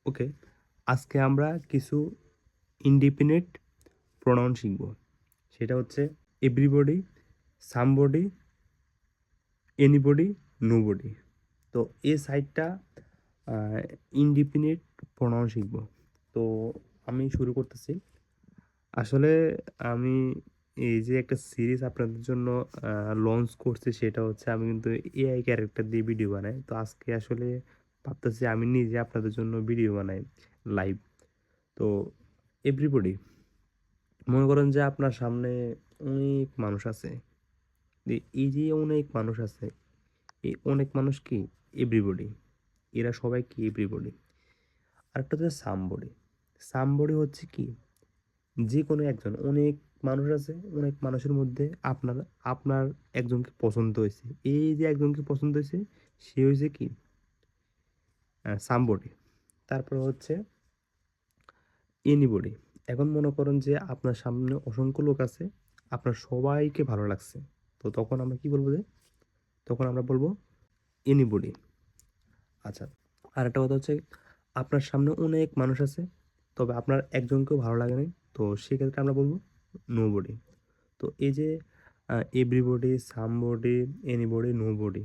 ওকে, আজকে আমরা কিছু ইনডিফিনিট প্রোনাউন শিখব। সেটা হচ্ছে এভরিবডি, সামবডি, এনিবডি, নোবডি। তো এই সাইডটা ইনডিফিনিট প্রোনাউন শিখব। তো আমি শুরু করতেছি। আসলে আমি এই যে একটা সিরিজ আপনাদের জন্য লঞ্চ করছি, সেটা হচ্ছে আমি কিন্তু এআই ক্যারেক্টার দিয়ে ভিডিও বানাই। তো আজকে আসলে ভাবতেছি আমি নিজে আপনাদের জন্য ভিডিও বানাই লাইভ। তো এভরিবডি, মনে করেন যে আপনার সামনে অনেক মানুষ আছে। এই যে অনেক মানুষ আছে, এই অনেক মানুষ কি? এভরিবডি। এরা সবাই কি? এভরিবডি। আরেকটা হচ্ছে সামবডি। সামবডি হচ্ছে কি? যে কোনো একজন, অনেক মানুষ আছে, অনেক মানুষের মধ্যে আপনার আপনার একজনকে পছন্দ হয়েছে। এই যে একজনকে পছন্দ হয়েছে, সে হয়েছে কি? সামবডি। তারপর হচ্ছে এনিবডি। এখন মনে করেন যে আপনার সামনে অসংখ্য লোক আছে, আপনার সবাইকে ভালো লাগছে। তো তখন আমরা কি বলবো? তখন আমরা বলবো এনিবডি। আচ্ছা, আরেকটা কথা হচ্ছে আপনার সামনে অনেক মানুষ আছে, তবে আপনার একজনকেও ভালো লাগে নাই। তো সেক্ষেত্রে আমরা বলবো নোবডি। তো এই যে এভরিবডি, সামবডি, এনিবডি, নোবডি,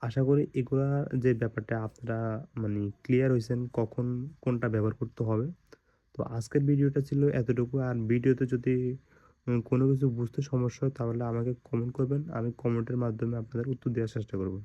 আশা করি এগুলা যে ব্যাপারটা আপনারা মানে ক্লিয়ার হয়েছেন কখন কোনটা ব্যবহার করতে হবে। তো আজকের ভিডিওটা ছিল এতটুকু। আর ভিডিওতে যদি কোনো কিছু বুঝতে সমস্যা হয় তাহলে আমাকে কমেন্ট করবেন, আমি কমেন্টের মাধ্যমে আপনাদের উত্তর দেওয়ার চেষ্টা করব।